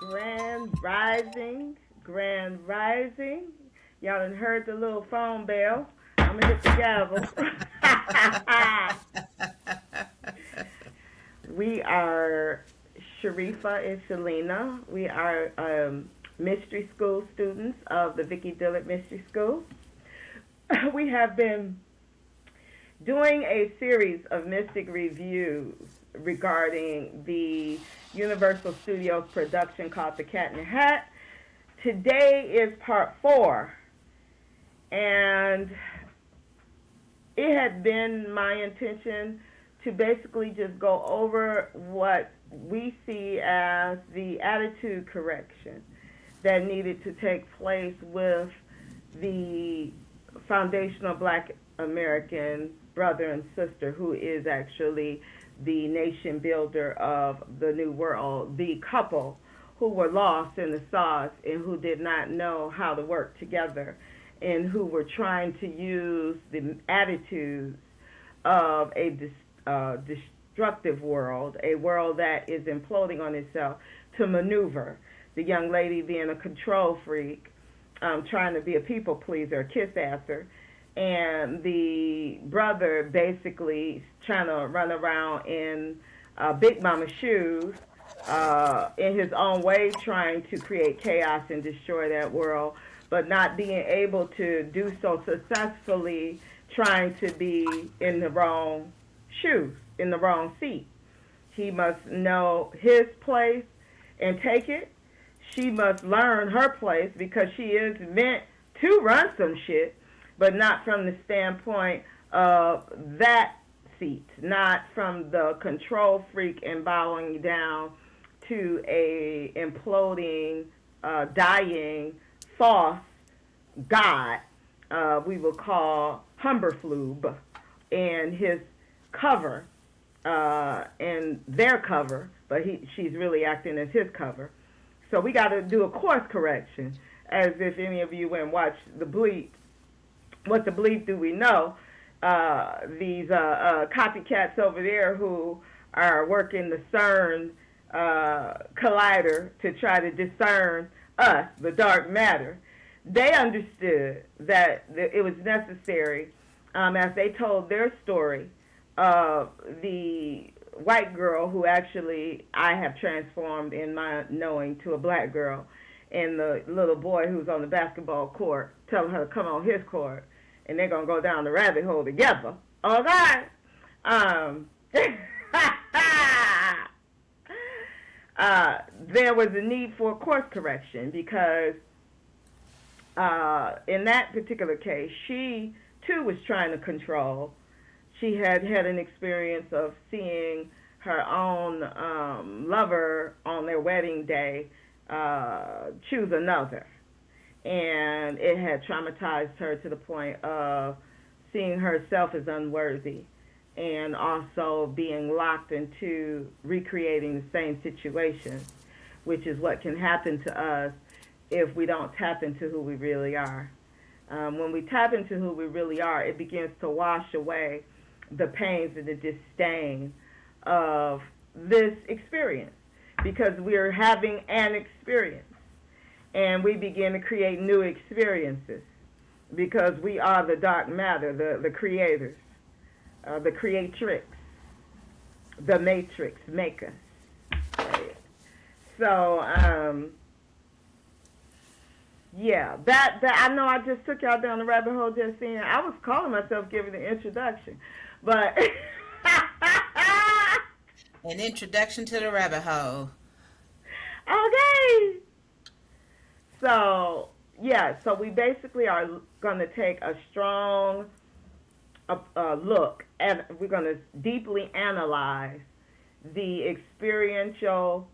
Grand Rising, Grand Rising. Y'all done heard the little phone bell. I'm gonna hit the gavel. We are Sharifa and Selena. We are mystery school students of the Vicki Dillard Mystery School. We have been doing a series of mystic reviews regarding the Universal Studios production called The Cat in the Hat. Today is part 4, and it had been my intention to basically just go over what we see as the attitude correction that needed to take place with the foundational Black American brother and sister who is actually the nation builder of the New World, the couple who were lost in the sauce and who did not know how to work together and who were trying to use the attitudes of a destructive world, a world that is imploding on itself, to maneuver. The young lady being a control freak, trying to be a people pleaser, a kiss asser, and the brother basically trying to run around in Big Mama shoes, in his own way, trying to create chaos and destroy that world, but not being able to do so successfully, trying to be in the wrong shoes, in the wrong seat. He must know his place and take it. She must learn her place because she is meant to run some shit, but not from the standpoint of that seat, not from the control freak and bowing down to a imploding, dying, false god we will call Humberflube and his cover, and their cover, but she's really acting as his cover. So we got to do a course correction, as if any of you went and watched the Bleep. What the bleep do we know? These copycats over there who are working the CERN collider to try to discern us, the dark matter. They understood that it was necessary, as they told their story of the white girl who actually I have transformed in my knowing to a black girl, and the little boy who's on the basketball court telling her to come on his court, and they're going to go down the rabbit hole together. Okay? There was a need for a course correction because in that particular case, she too was trying to control. She had had an experience of seeing her own lover on their wedding day choose another. And it had traumatized her to the point of seeing herself as unworthy and also being locked into recreating the same situation, which is what can happen to us if we don't tap into who we really are. When we tap into who we really are, it begins to wash away the pains and the disdain of this experience, because we're having an experience. And we begin to create new experiences because we are the dark matter, the creators, the creatrix, the matrix maker. Right? So, yeah, that I know I just took y'all down the rabbit hole just saying. I was calling myself giving the introduction, but An introduction to the rabbit hole. okay. So, yeah, so we basically are going to take a strong look, and we're going to deeply analyze the experiential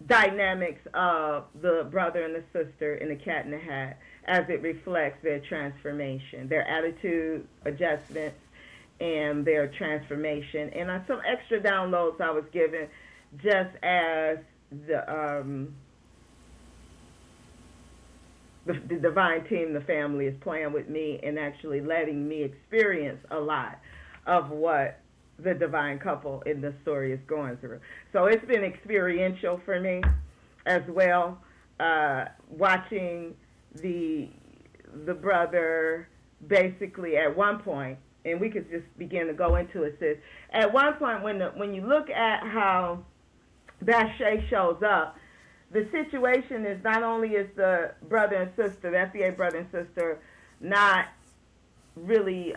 dynamics of the brother and the sister in the Cat in the Hat as it reflects their transformation, their attitude adjustments, and their transformation. And some extra downloads I was given just as the divine team, the family, is playing with me and actually letting me experience a lot of what the divine couple in the story is going through. So it's been experiential for me as well, watching the brother basically at one point, and we could just begin to go into it, sis. At one point, when you look at how Bathsheba shows up, the situation is not only is the brother and sister, the FBA brother and sister, not really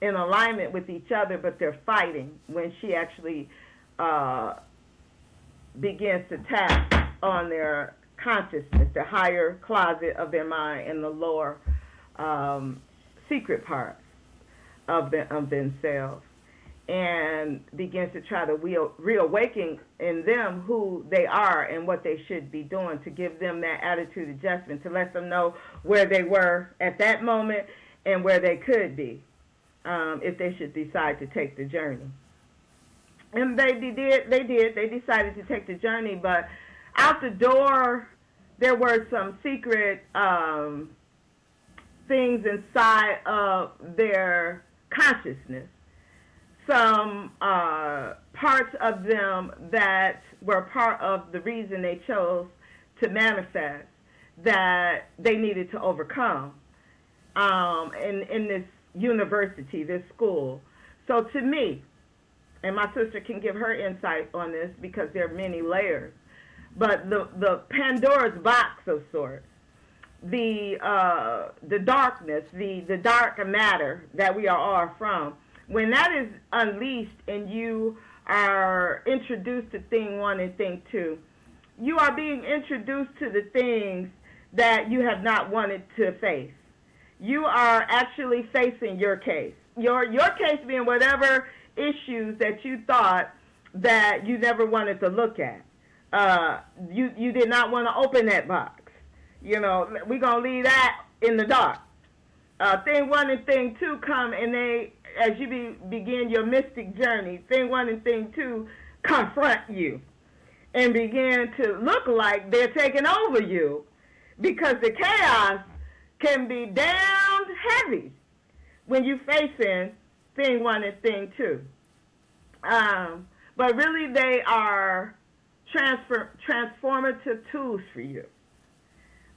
in alignment with each other, but they're fighting when she actually begins to tap on their consciousness, the higher closet of their mind and the lower secret parts of themselves, and begins to try to reawaken in them who they are and what they should be doing, to give them that attitude adjustment, to let them know where they were at that moment and where they could be if they should decide to take the journey. And they decided to take the journey, but out the door there were some secret things inside of their consciousness, some parts of them that were part of the reason they chose to manifest, that they needed to overcome in this university, this school. So to me, and my sister can give her insight on this because there are many layers, but the Pandora's box of sorts, the darkness, the dark matter that we are all from, when that is unleashed and you are introduced to thing one and thing two, you are being introduced to the things that you have not wanted to face. You are actually facing your case. Your case being whatever issues that you thought that you never wanted to look at. You did not want to open that box. You know, we're going to leave that in the dark. Thing one and thing two come, and they, as you begin your mystic journey, thing one and thing two confront you and begin to look like they're taking over you, because the chaos can be damned heavy when you're facing thing one and thing two. But really they are transformative tools for you.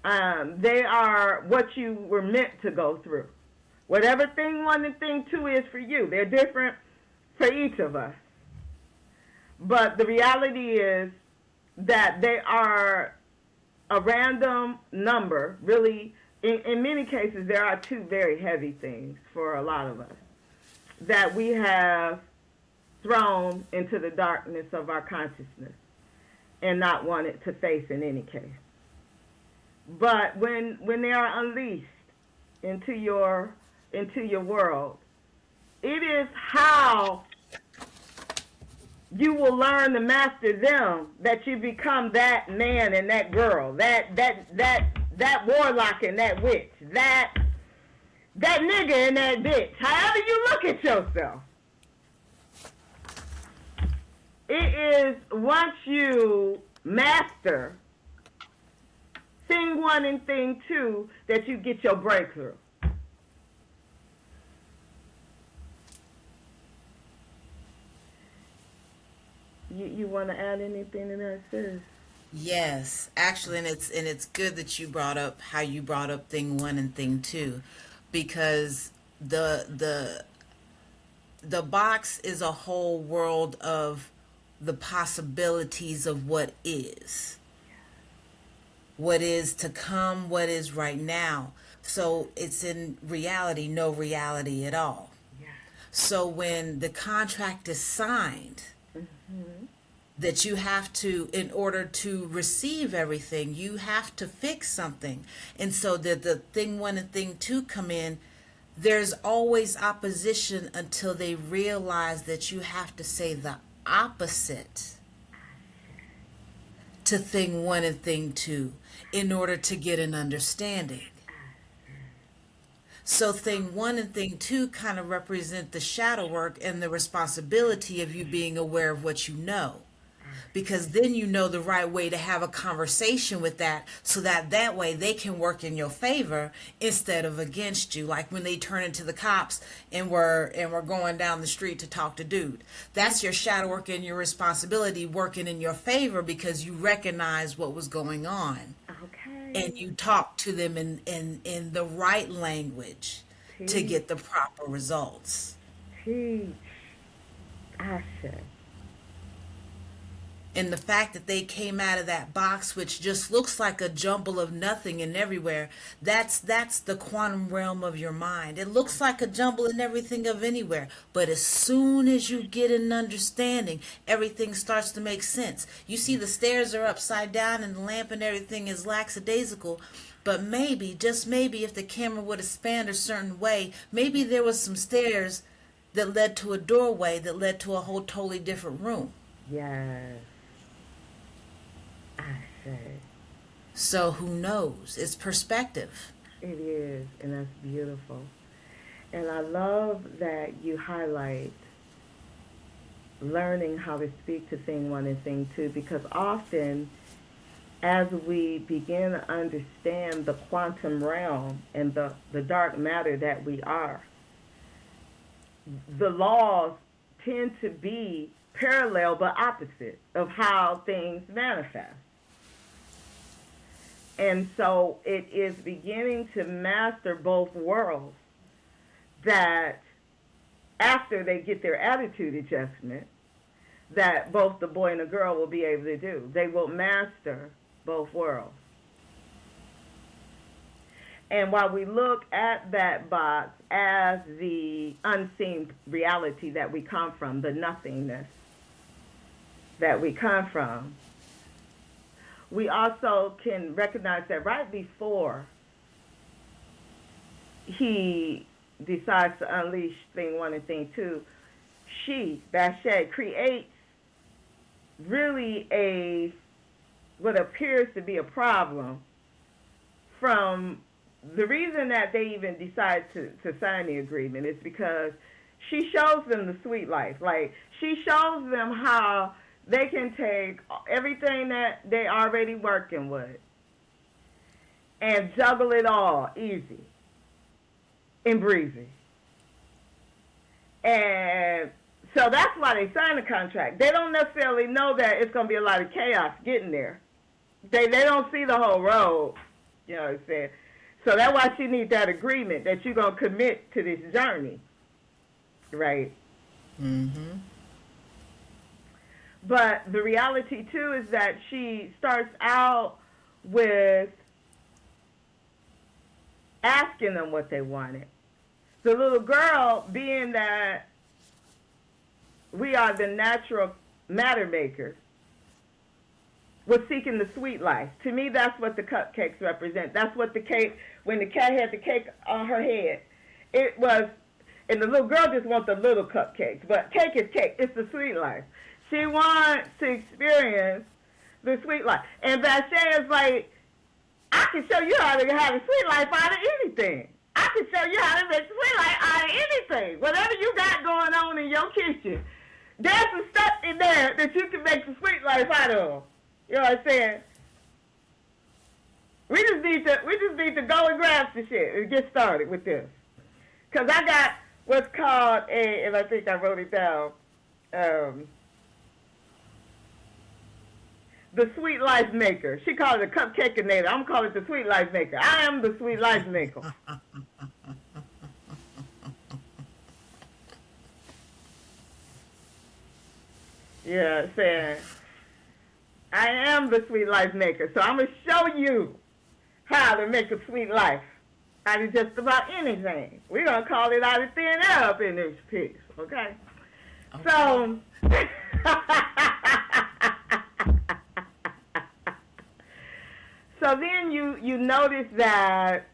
They are what you were meant to go through. Whatever thing one and thing two is for you, they're different for each of us. But the reality is that they are a random number. Really, in many cases, there are two very heavy things for a lot of us that we have thrown into the darkness of our consciousness and not wanted to face in any case. But when they are unleashed into your world, it is how you will learn to master them that you become that man and that girl, that warlock and that witch, that nigga and that bitch. However you look at yourself, it is once you master thing one and thing two that you get your breakthrough. You want to add anything to that, sis? Yes, actually, and it's good that you brought up how you brought up thing one and thing two, because the box is a whole world of the possibilities of what is to come, what is right now. So it's in reality, no reality at all. Yeah. So when the contract is signed, that you have to, in order to receive everything, you have to fix something. And so that the thing one and thing two come in, there's always opposition until they realize that you have to say the opposite to thing one and thing two in order to get an understanding. So thing one and thing two kind of represent the shadow work and the responsibility of you being aware of what you know. because then you know the right way to have a conversation with that, so that way they can work in your favor instead of against you. Like when they turn into the cops and we're going down the street to talk to dude. That's your shadow work and your responsibility working in your favor because you recognize what was going on. Okay. And you talk to them in the right language to get the proper results. Teach. Asha. And the fact that they came out of that box, which just looks like a jumble of nothing and everywhere, that's the quantum realm of your mind. It looks like a jumble and everything of anywhere, but as soon as you get an understanding, everything starts to make sense. You see the stairs are upside down and the lamp and everything is lackadaisical, but maybe, just maybe, if the camera would have spanned a certain way, maybe there was some stairs that led to a doorway that led to a whole totally different room. Yes. I say. So who knows? It's perspective. It is, and that's beautiful. And I love that you highlight learning how to speak to thing one and thing two, because often as we begin to understand the quantum realm and the dark matter that we are, the laws tend to be parallel but opposite of how things manifest. And so it is beginning to master both worlds that after they get their attitude adjustment, that both the boy and the girl will be able to do. They will master both worlds. And while we look at that box as the unseen reality that we come from, the nothingness that we come from, we also can recognize that right before he decides to unleash thing one and thing two, she, Bathsheba, creates really what appears to be a problem from the reason that they even decide to sign the agreement is because she shows them the sweet life. Like, she shows them how they can take everything that they already working with and juggle it all easy and breezy. And so that's why they sign the contract. They don't necessarily know that it's going to be a lot of chaos getting there. They don't see the whole road, you know what I'm saying? So that's why she needs that agreement that you're going to commit to this journey, right? Mm-hmm. But the reality, too, is that she starts out with asking them what they wanted. The little girl, being that we are the natural matter makers, was seeking the sweet life. To me, that's what the cupcakes represent. That's what the cake, when the cat had the cake on her head, it was, and the little girl just wants the little cupcakes, but cake is cake. It's the sweet life. She wants to experience the sweet life. And Bathsheba is like, I can show you how to have a sweet life out of anything. I can show you how to make sweet life out of anything. Whatever you got going on in your kitchen, there's some stuff in there that you can make the sweet life out of. You know what I'm saying? We just need to go and grab the shit and get started with this. Because I got what's called and I think I wrote it down, the Sweet Life Maker. She called it a cupcakeinator. I'm calling it the Sweet Life Maker. I am the Sweet Life Maker. Yeah, saying, I am the Sweet Life Maker. So I'm going to show you how to make a sweet life out of just about anything. We're going to call it out of thin air up in this piece, okay? So, so then you notice that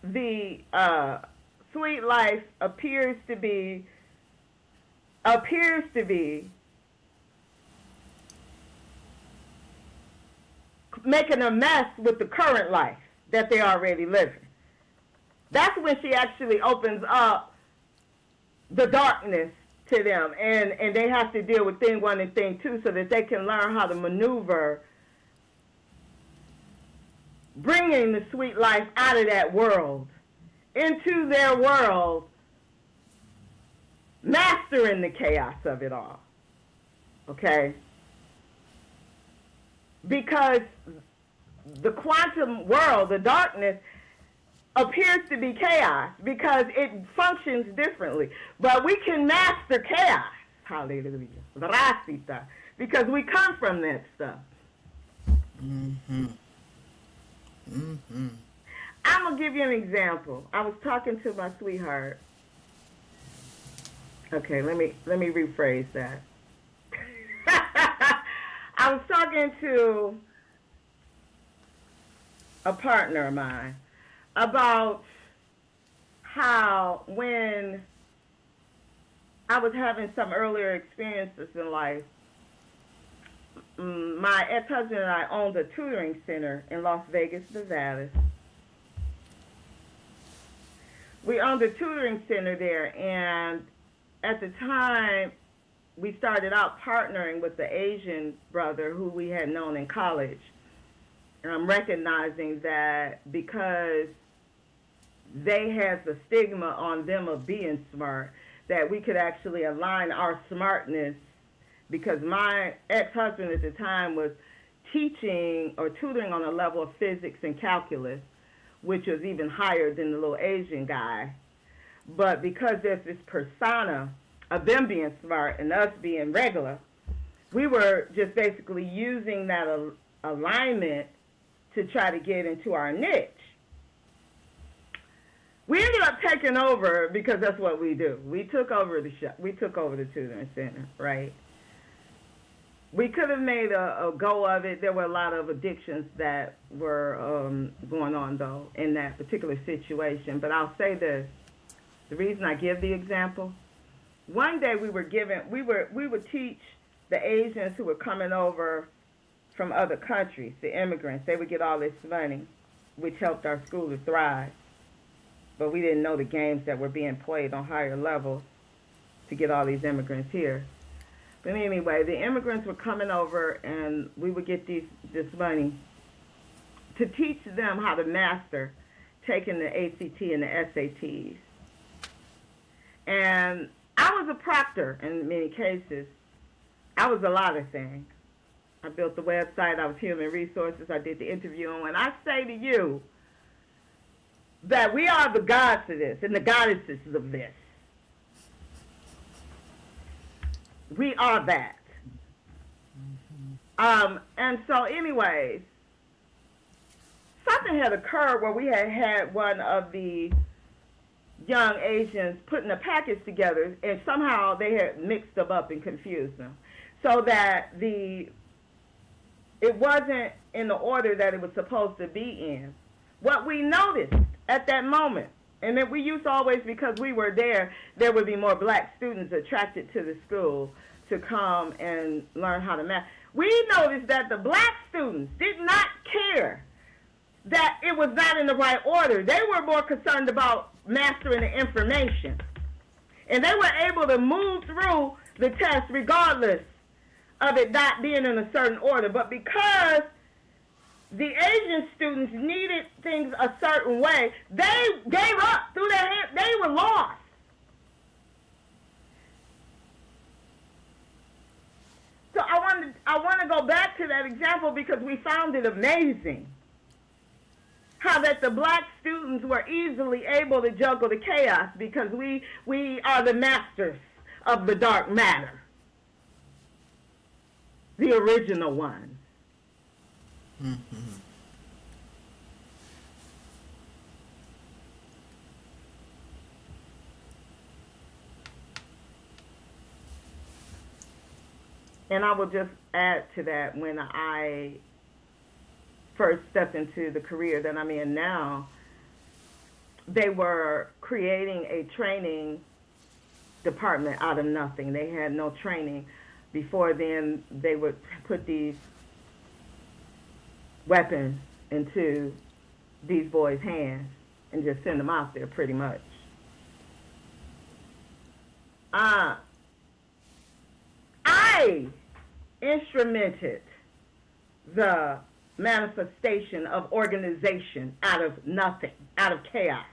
the sweet life appears to be making a mess with the current life that they're already living. That's when she actually opens up the darkness to them, and they have to deal with thing one and thing two so that they can learn how to maneuver bringing the sweet life out of that world into their world, mastering the chaos of it all. Okay? Because the quantum world, the darkness, appears to be chaos because it functions differently. But we can master chaos. Hallelujah. Rasita. Because we come from that stuff. Mm-hmm. Mm-hmm. I'm going to give you an example. I was talking to my sweetheart. Okay, let me rephrase that. I was talking to a partner of mine about how when I was having some earlier experiences in life, my ex-husband and I owned a tutoring center in Las Vegas, Nevada. We owned a tutoring center there, and at the time, we started out partnering with the Asian brother who we had known in college. And I'm recognizing that because they had the stigma on them of being smart, that we could actually align our smartness, because my ex-husband at the time was teaching or tutoring on a level of physics and calculus, which was even higher than the little Asian guy. But because there's this persona of them being smart and us being regular, we were just basically using that alignment to try to get into our niche. We ended up taking over because that's what we do. We took over the shop. We took over the tutoring center, right? We could have made a go of it. There were a lot of addictions that were going on, though, in that particular situation. But I'll say this. The reason I give the example, one day we would teach the Asians who were coming over from other countries, the immigrants. They would get all this money, which helped our school to thrive. But we didn't know the games that were being played on higher levels to get all these immigrants here. But anyway, the immigrants were coming over, and we would get this money to teach them how to master taking the ACT and the SATs. And I was a proctor in many cases. I was a lot of things. I built the website. I was human resources. I did the interviewing. When I say to you that we are the gods of this and the goddesses of this, we are that. And so anyways, something had occurred where we had one of the young Asians putting a package together, and somehow they had mixed them up and confused them, so that it wasn't in the order that it was supposed to be in. What we noticed at that moment, and that we used to always, because we were there would be more black students attracted to the school to come and learn how to math. We noticed that the black students did not care that it was not in the right order. They were more concerned about mastering the information. And they were able to move through the test regardless of it not being in a certain order. But because the Asian students needed things a certain way, they gave up, threw their hands, they were lost. So I want to go back to that example because we found it amazing how that the black students were easily able to juggle the chaos because we are the masters of the dark matter, the original ones. Mm-hmm. And I will just add to that, when I first stepped into the career that I'm in now, they were creating a training department out of nothing. They had no training. Before then, they would put these weapons into these boys' hands and just send them out there pretty much. they instrumented the manifestation of organization out of nothing, out of chaos.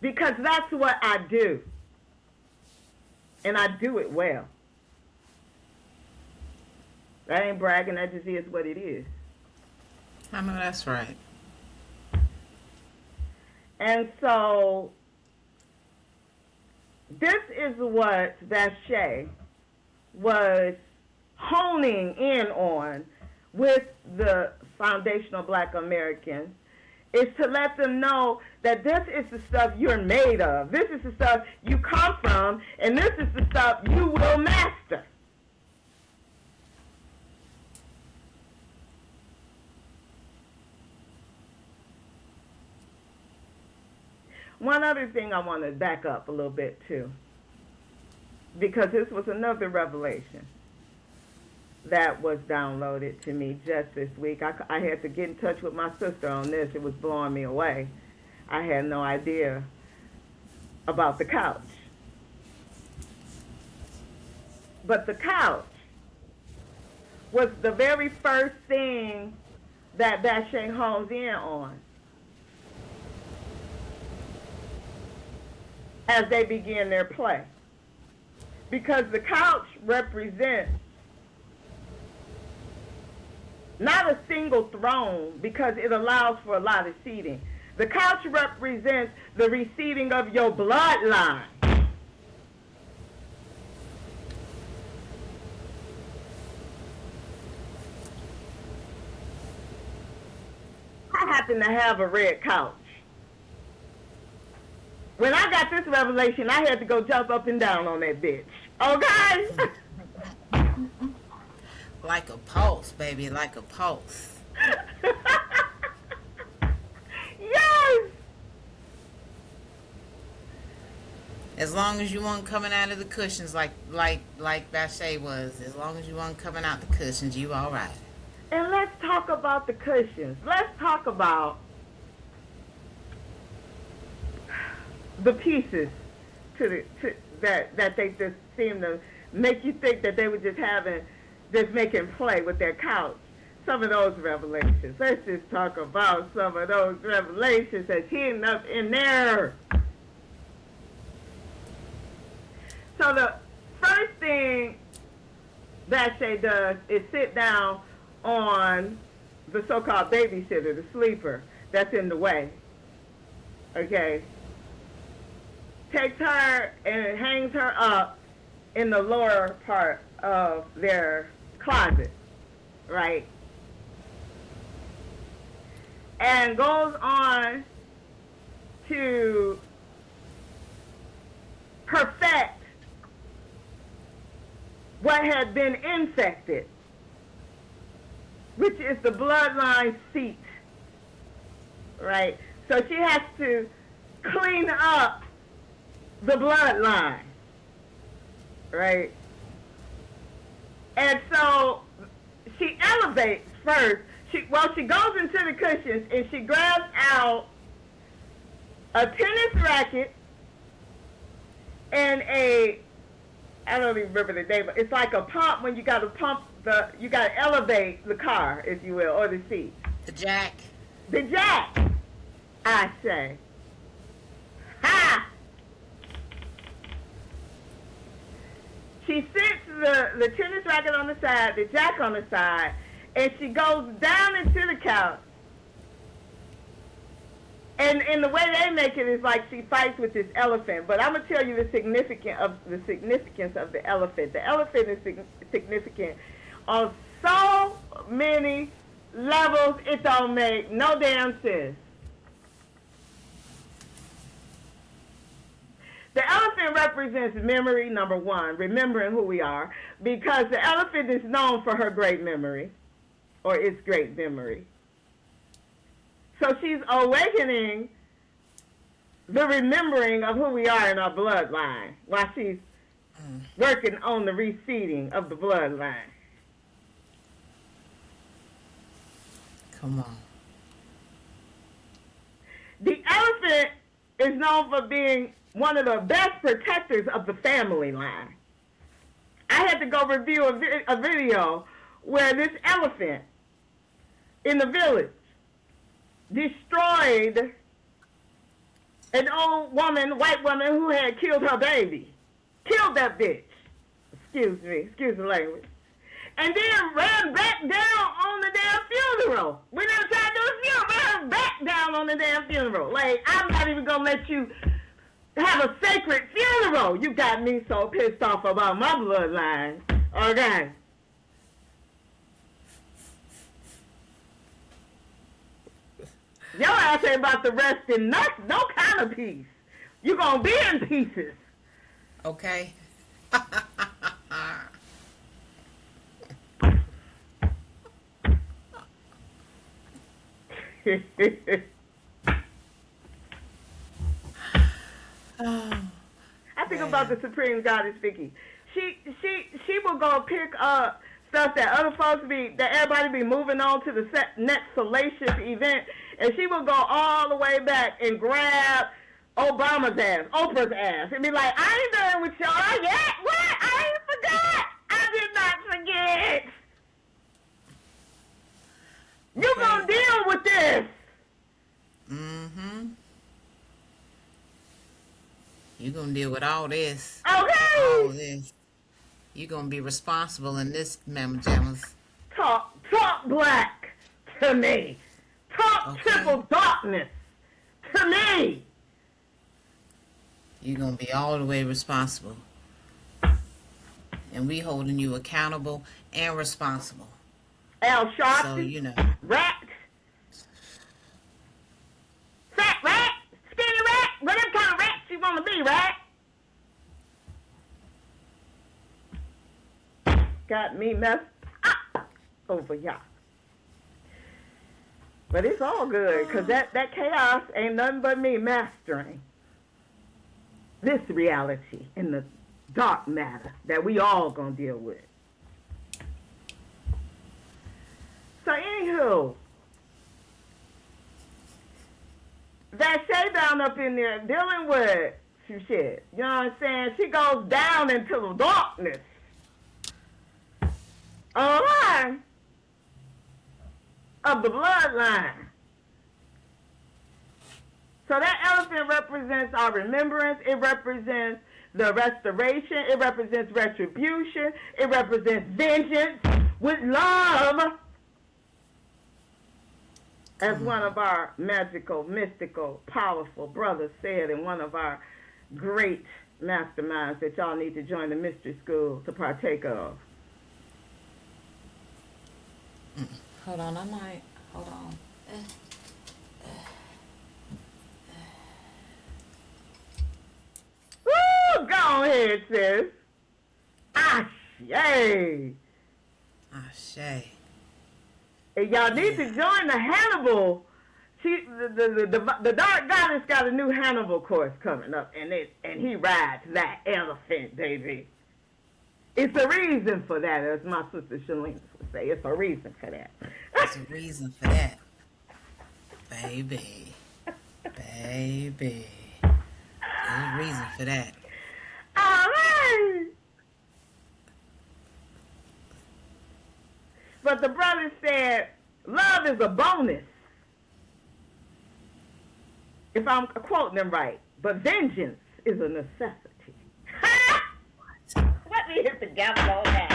Because that's what I do. And I do it well. That ain't bragging, that just is what it is. I know that's right. And so, this is what Vache was honing in on with the foundational Black Americans, is to let them know that this is the stuff you're made of. This is the stuff you come from, and this is the stuff you will master. One other thing I want to back up a little bit too, because this was another revelation that was downloaded to me just this week. I had to get in touch with my sister on this. It was blowing me away. I had no idea about the couch. But the couch was the very first thing that Vache hones in on as they begin their play. Because the couch represents not a single throne, because it allows for a lot of seating. The couch represents the receiving of your bloodline. I happen to have a red couch. When I got this revelation, I had to go jump up and down on that bitch. Okay? Like a pulse, baby, like a pulse. Yes! As long as you weren't coming out of the cushions like Vache was, as long as you weren't coming out the cushions, you all right. And let's talk about the cushions. Let's talk about the pieces that they just seem to make you think that they were just making play with their couch. Some of those revelations. Let's just talk about some of those revelations that's hidden up in there. So the first thing Vache does is sit down on the so-called babysitter, the sleeper that's in the way. Okay? Takes her and hangs her up in the lower part of their closet, right? And goes on to perfect what had been infected, which is the bloodline seat, right? So she has to clean up the bloodline, right? And so she elevates first. She goes into the cushions and she grabs out a tennis racket and I don't even remember the name, but it's like a pump when you got to elevate the car, if you will, or the seat. The jack. The jack, I say. Ha! She sits the tennis racket on the side, the jack on the side, and she goes down into the couch. And the way they make it is like she fights with this elephant. But I'm going to tell you the significance of the elephant. The elephant is significant on so many levels, it don't make no damn sense. The elephant represents memory, number one, remembering who we are, because the elephant is known for her great memory, or its great memory. So she's awakening the remembering of who we are in our bloodline while she's working on the reseeding of the bloodline. Come on. The elephant is known for being one of the best protectors of the family line. had to go review a video where this elephant in the village destroyed an old woman, white woman, who had killed her baby. Killed that bitch. Excuse the language. And then ran back down on the damn funeral. We never tried to do a funeral. Ran back down on the damn funeral. Like, I'm not even going to let you have a sacred funeral. You got me so pissed off about my bloodline. Okay. Your ass ain't about to rest in no kind of peace. You gonna be in pieces. Okay. I think about the Supreme Goddess Vicky. She will go pick up stuff that other folks that everybody be moving on to the next salacious event, and she will go all the way back and grab Obama's ass, Oprah's ass, and be like, I ain't done with y'all yet. What? I ain't forgot. I did not forget. You gonna deal with this. Mm-hmm. You gonna deal with all this. Okay. All this. You gonna be responsible in this, Mama Jammas. Talk black to me. Talk triple darkness to me. You're gonna be all the way responsible. And we holding you accountable and responsible. Al Sharpton. So, you know. Rat. Fat rat. Skinny rat. Whatever kind of rat you want to be, rat. Got me messed up over y'all. But it's all good, because that chaos ain't nothing but me mastering this reality in the dark matter that we all gonna deal with. So anywho, that Shay down up in there dealing with some shit. You know what I'm saying? She goes down into the darkness. On the line of the bloodline. So that elephant represents our remembrance. It represents the restoration. It represents retribution. It represents vengeance with love. As one of our magical, mystical, powerful brothers said in one of our great masterminds that y'all need to join the mystery school to partake of. Hold on, hold on. Woo! Go ahead, sis. Ashe. Ashe. And y'all need to join the Hannibal. The Dark Goddess got a new Hannibal course coming up, and he rides that elephant, baby. It's a reason for that, as my sister Shalene would say. It's a reason for that. There's a reason for that. Baby. Baby. There's a reason for that. All right. But the brother said, love is a bonus. If I'm quoting them right. But vengeance is a necessity. Let me hit the gavel on that.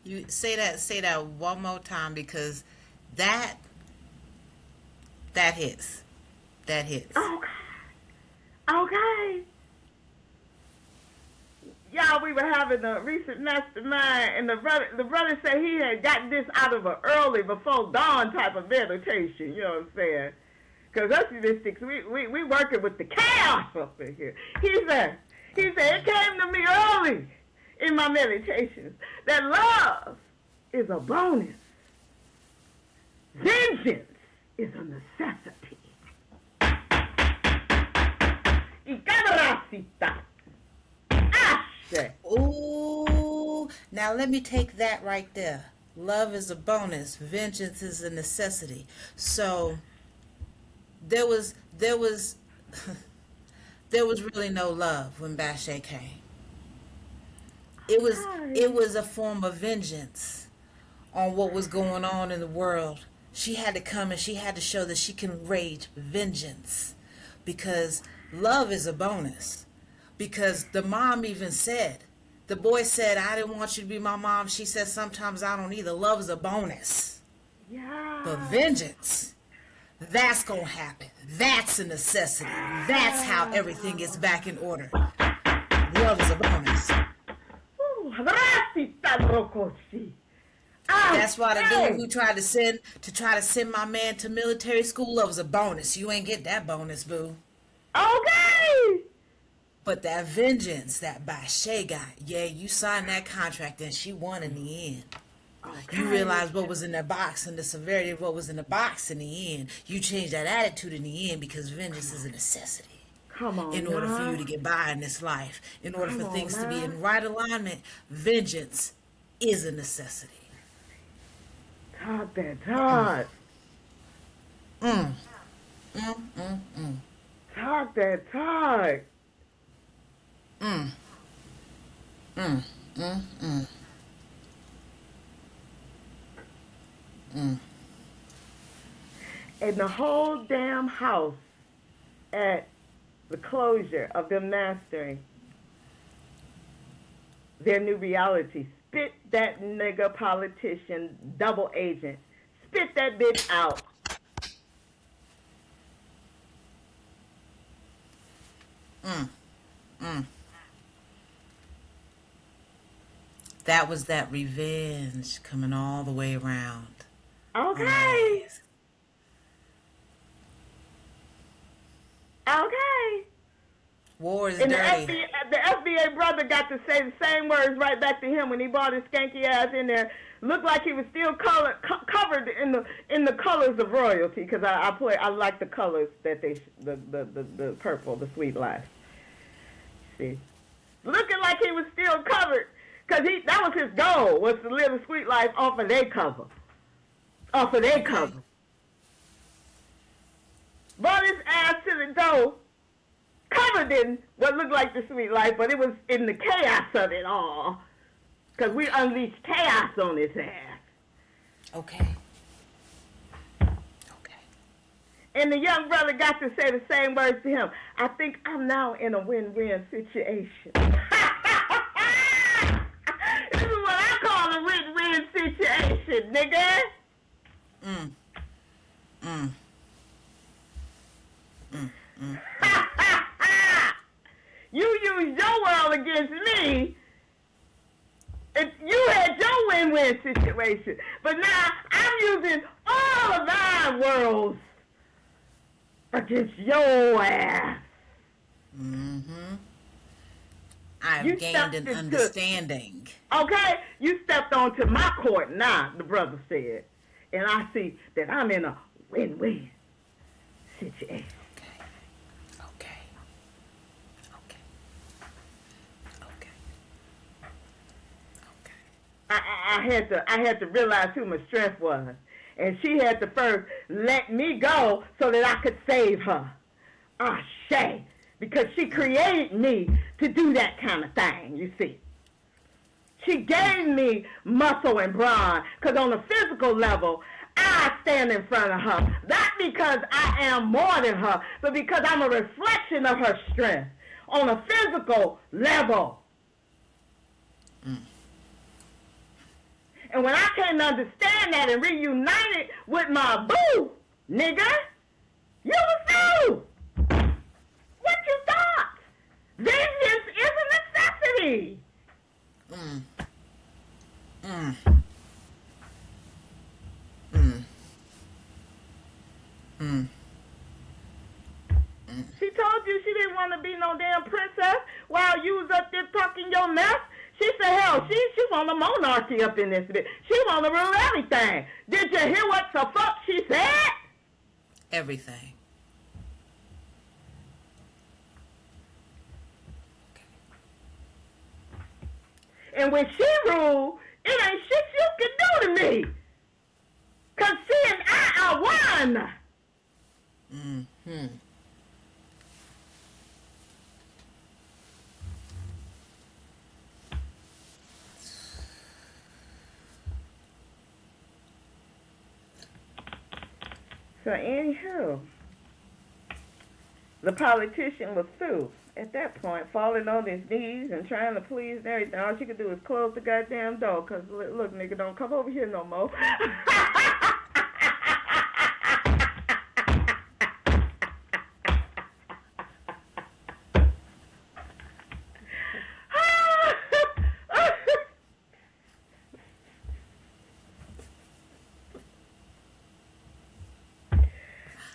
You say that one more time, because that hits. That hits. Okay. Y'all, we were having a recent mastermind, and the brother said he had got this out of an early, before dawn type of meditation. You know what I'm saying? Because us mystics, we working with the chaos up in here. He said it came to me early in my meditations that love is a bonus. Vengeance is a necessity. Ooh, now let me take that right there. Love is a bonus. Vengeance is a necessity. So there was there was really no love when Bathsheba came. It was a form of vengeance on what was going on in the world. She had to come and she had to show that she can rage vengeance, because love is a bonus. Because the mom even said, the boy said, I didn't want you to be my mom. She said, sometimes I don't either. Love is a bonus. Yeah. But vengeance, that's going to happen. That's a necessity. That's how everything gets back in order. Love is a bonus. That's why the dude who tried to send my man to military school, love was a bonus. You ain't get that bonus, boo. Okay. But that vengeance that Bathsheba got, yeah, you signed that contract and she won in the end. Okay. You realize what was in that box and the severity of what was in the box in the end. You changed that attitude in the end because vengeance is a necessity. Come on, in order for you to get by in this life, in order for things to be in right alignment, vengeance is a necessity. Talk that talk. Talk that talk. And the whole damn house at the closure of them mastering their new reality. Spit that nigga politician, double agent. Spit that bitch out. That was that revenge coming all the way around. Okay. Okay. War is and dirty. The FBA brother got to say the same words right back to him when he brought his skanky ass in there. Looked like he was still covered in the colors of royalty, because I like the colors that the purple, the sweet life. See, looking like he was still covered, because that was his goal, was to live a sweet life off of their cover, Brought his ass to the door, covered in what looked like the sweet life, but it was in the chaos of it all. Because we unleashed chaos on his ass. Okay. And the young brother got to say the same words to him. I think I'm now in a win-win situation. This is what I call a win-win situation, nigga. You used your world against me. You had your win-win situation. But now I'm using all of our worlds against your ass. I've gained an understanding. Okay? You stepped onto my court now, the brother said. And I see that I'm in a win-win situation. I had to realize who my strength was. And she had to first let me go so that I could save her. Ah, Shay. Because she created me to do that kind of thing, you see. She gave me muscle and brawn, because on a physical level, I stand in front of her. Not because I am more than her, but because I'm a reflection of her strength on a physical level. And when I can't understand that and reunite it with my boo, nigga, you was fool. What you thought? Vengeance is a necessity. She told you she didn't want to be no damn princess while you was up there talking your mess. She said, hell, she want a monarchy up in this bitch. She want to rule everything. Did you hear what the fuck she said? Everything. And when she ruled, It ain't shit you can do to me. Cause seeing I won. Mm-hmm. So anywho, the politician was through at that point, falling on his knees and trying to please and everything. All she could do was close the goddamn door, because, look, nigga, don't come over here no more.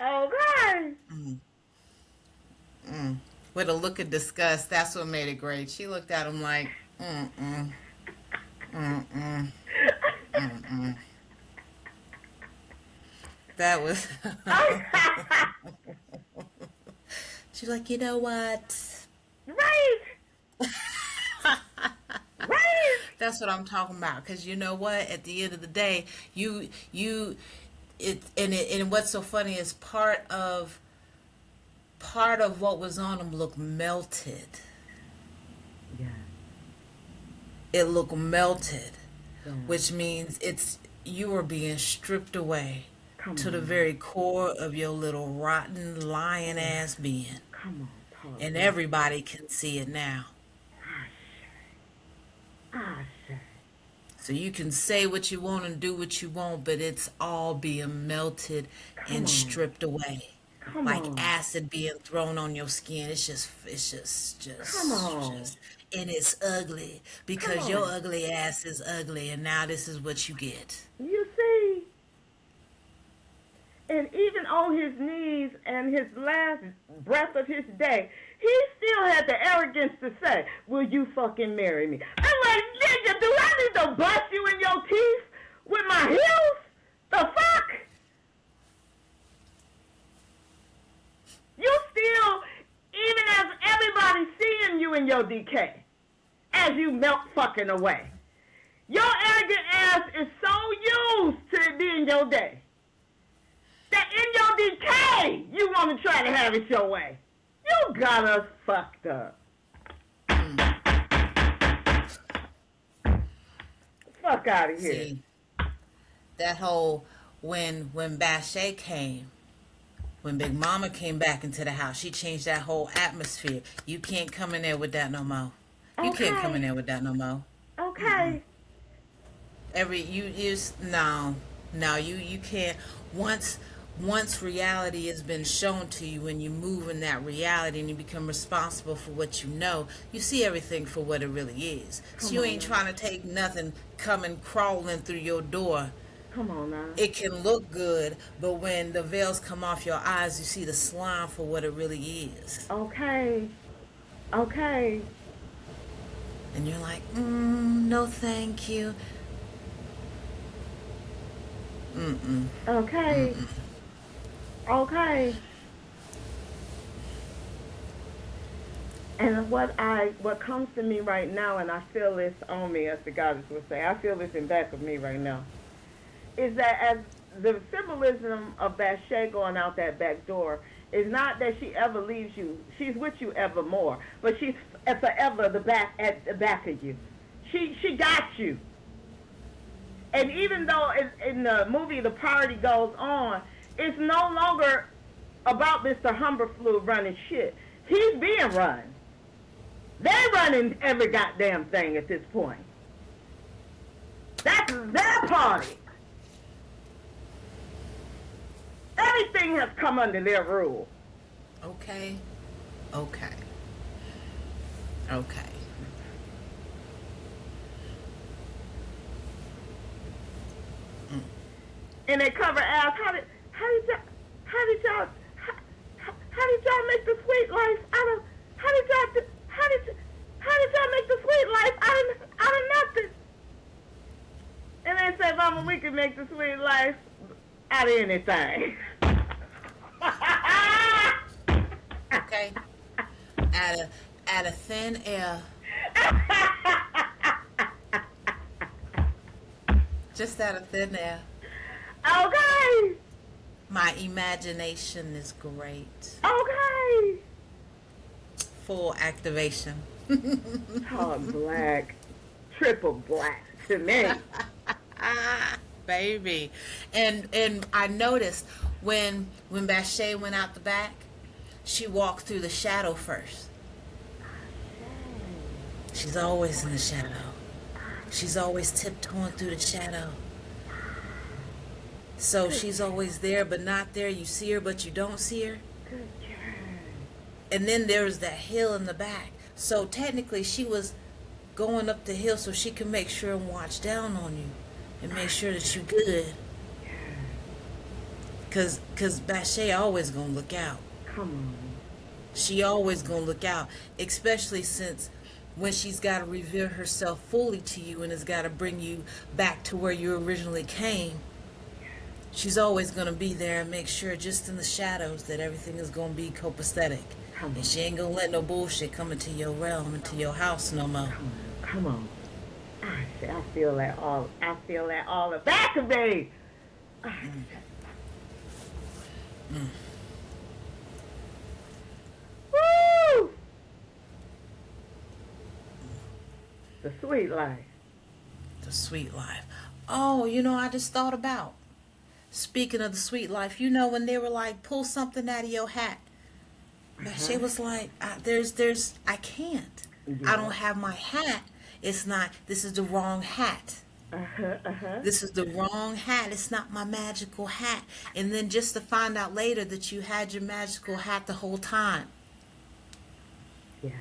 Okay. With a look of disgust, that's what made it great. She looked at him like, That was. She's like, you know what? Right. Right. That's what I'm talking about. Because you know what? At the end of the day, and what's so funny is part of what was on him looked melted. Yeah. It looked melted, Yeah. which means you were being stripped away Come to on. the very core of your little rotten lying ass being, Come on, Paul. and everybody can see it now. I say. So you can say what you want and do what you want, but it's all being melted Come and on. stripped away. Come Like on. acid being thrown on your skin. It's just Come on. and it's ugly because Come your on. ugly ass is ugly, and now this is what you get. You see? And even on his knees and his last breath of his day, he still had the arrogance to say, will you fucking marry me? I'm like, nigga, do I need to bust you in your teeth with my heels? The fuck? You still, even as everybody's seeing you in your decay, as you melt fucking away, your arrogant ass is so used to it being your day that in your decay, you want to try to have it your way. You got us fucked up. Fuck out of here. See, that whole when Bache came, when Big Mama came back into the house, she changed that whole atmosphere. You can't come in there with that no more. You can't come in there with that no more. Okay. You can't. Once reality has been shown to you and you move in that reality and you become responsible for what you know, you see everything for what it really is. So you ain't trying to take nothing coming crawling through your door. Come on now. It can look good, but when the veils come off your eyes, you see the slime for what it really is. Okay. Okay. And you're like, no thank you. Okay. Okay. And what comes to me right now, and I feel this on me, as the goddess would say, I feel this in back of me right now, is that as the symbolism of Bache going out that back door is not that she ever leaves you. She's with you evermore, but she's forever at the back of you. She got you. And even though in the movie the party goes on, it's no longer about Mr. Humberflu running shit. He's being run. They're running every goddamn thing at this point. That's their party. Everything has come under their rule. Okay. And they cover ass. How did y'all make the sweet life out of? How did y'all make the sweet life out of nothing? And they say, Mama, we can make the sweet life out of anything. Okay. Out of thin air. Just out of thin air. Okay. My imagination is great. Okay. Full activation. Tall black. Triple black to me. Baby. And I noticed when Bache went out the back, she walked through the shadow first. She's always in the shadow. She's always tiptoeing through the shadow. So she's always there but not there. You see her but you don't see her. Good job. And then there's that hill in the back. So technically she was going up the hill so she can make sure and watch down on you and make sure that you good. Cause Bache always gonna look out. Come on. She always gonna look out, especially since when she's got to reveal herself fully to you and has got to bring you back to where you originally came. She's always gonna be there and make sure, just in the shadows, that everything is gonna be copacetic. And she ain't gonna let no bullshit come into your realm, into your house no more. Come on. I feel that all. I feel that all the back of me. Woo! The sweet life. The sweet life. Oh, I just thought about, speaking of the sweet life, when they were like, pull something out of your hat. She was like, I can't. Yeah. I don't have my hat. It's not, this is the wrong hat. This is the wrong hat. It's not my magical hat. And then just to find out later that you had your magical hat the whole time. Yeah.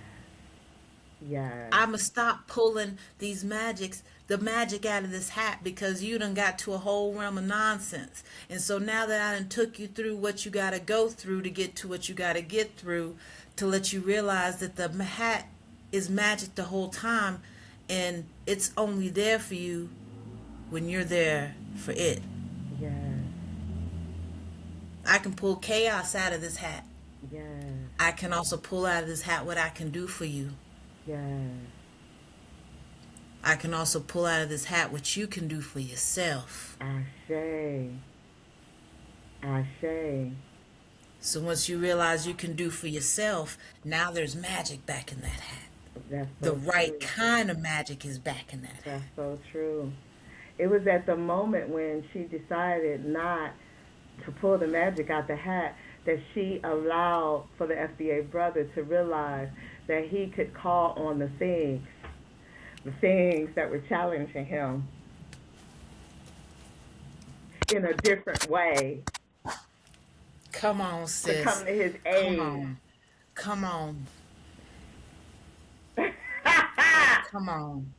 Yeah. I'ma stop pulling the magic out of this hat, because you done got to a whole realm of nonsense. And so now that I done took you through what you gotta go through to get to what you gotta get through, to let you realize that the hat is magic the whole time, and it's only there for you when you're there for it. Yeah. I can pull chaos out of this hat. Yeah. I can also pull out of this hat what I can do for you. Yeah. I can also pull out of this hat what you can do for yourself. Ashe. So once you realize you can do for yourself, now there's magic back in that hat. That's so the right kind of magic is back in that hat. That's so true. It was at the moment when she decided not to pull the magic out the hat that she allowed for the FBA brother to realize that he could call on the things that were challenging him in a different way. Come on, sis. To come to his aid. Come on. Come on.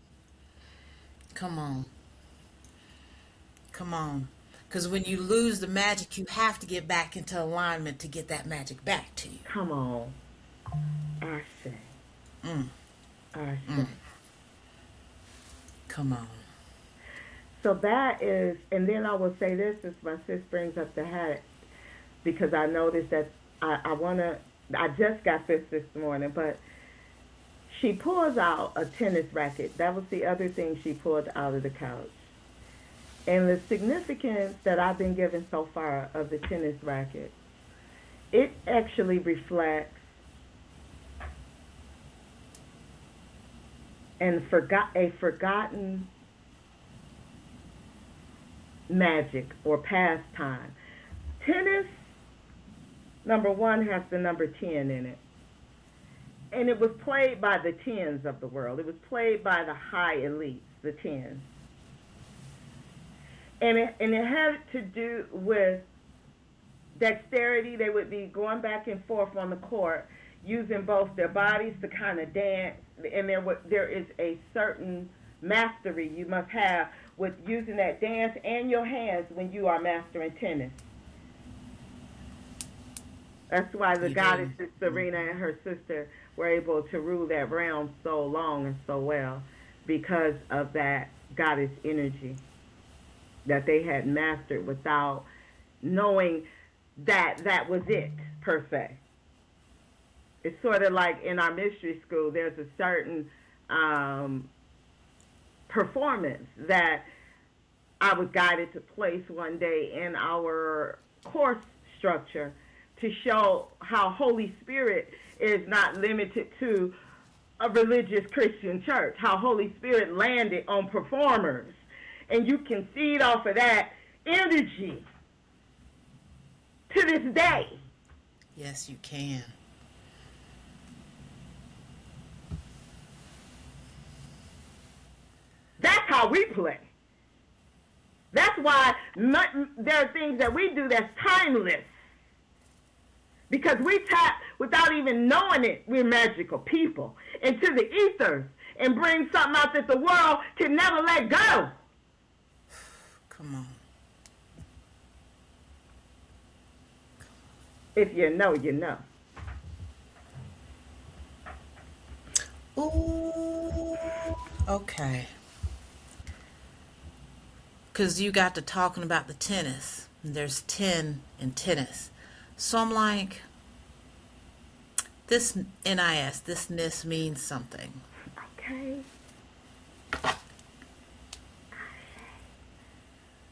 Come on. Come on. Because when you lose the magic, you have to get back into alignment to get that magic back to you. Come on. I say. I say. Come on. So that is, and then I will say this, as my sis brings up the hat, because I noticed that I just got this morning, but she pulls out a tennis racket. That was the other thing she pulled out of the couch. And the significance that I've been given so far of the tennis racket, it actually reflects a forgotten magic or pastime. Tennis, number one, has the number 10 in it. And it was played by the 10s of the world. It was played by the high elites, the 10s. And it had to do with dexterity. They would be going back and forth on the court, using both their bodies to kind of dance. And there is a certain mastery you must have with using that dance and your hands when you are mastering tennis. That's why the goddesses Serena and her sister were able to rule that realm so long and so well, because of that goddess energy that they had mastered without knowing that was it, per se. It's sort of like in our mystery school, there's a certain performance that I was guided to place one day in our course structure to show how Holy Spirit is not limited to a religious Christian church, how Holy Spirit landed on performers. And you can feed off of that energy to this day. Yes, you can. That's how we play. That's why there are things that we do that's timeless. Because we tap, without even knowing it, we're magical people, into the ethers and bring something out that the world can never let go. Come on. If you know, you know. Ooh, okay. Because you got to talking about the tennis. There's 10 in tennis. So I'm like, this NIS, this NIS means something. Okay.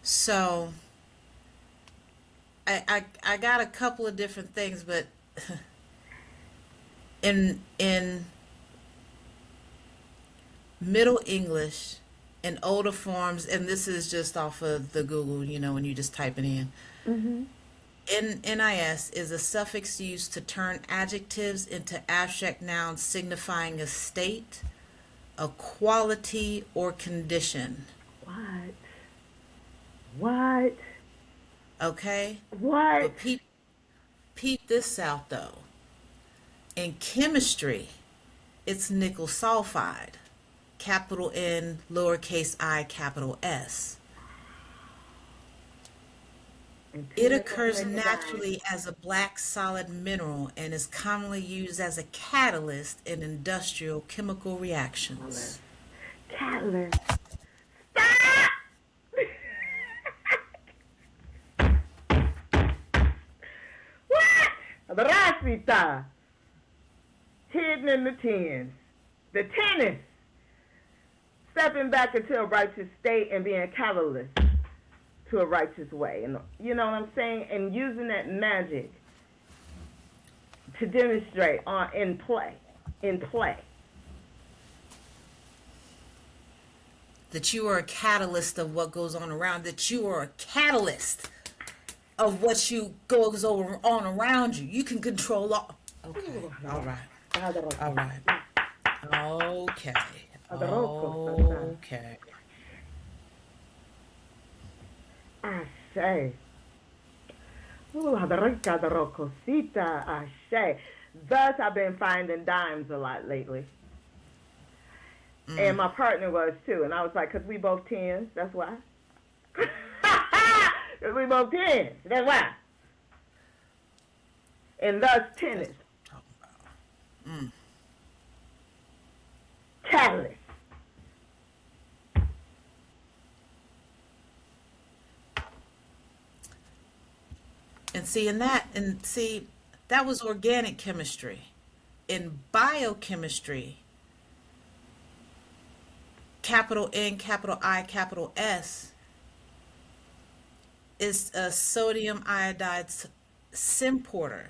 So I got a couple of different things, but in Middle English and older forms, and this is just off of the Google, when you just type it in. Mm-hmm. NIS is a suffix used to turn adjectives into abstract nouns signifying a state, a quality, or condition. What? Okay? What? But peep this out, though. In chemistry, it's nickel sulfide, capital N, lowercase I, capital S. It occurs naturally as a black solid mineral and is commonly used as a catalyst in industrial chemical reactions. Catalyst. Stop! What? Rosita. Hidden in the tens. The tennis. Stepping back into a righteous state and being a catalyst to a righteous way. And you know what I'm saying? And using that magic to demonstrate in play. That you are a catalyst of what goes on around, that you are a catalyst of what goes on around you. You can control all. Okay. All right. Okay. I say. I say. Thus, I've been finding dimes a lot lately. And my partner was too. And I was like, because we both tens. That's why. Because we both tens. That's why. And thus, tennis. Catalyst. And see, that was organic chemistry. In biochemistry, capital N, capital I, capital S, is a sodium iodide symporter.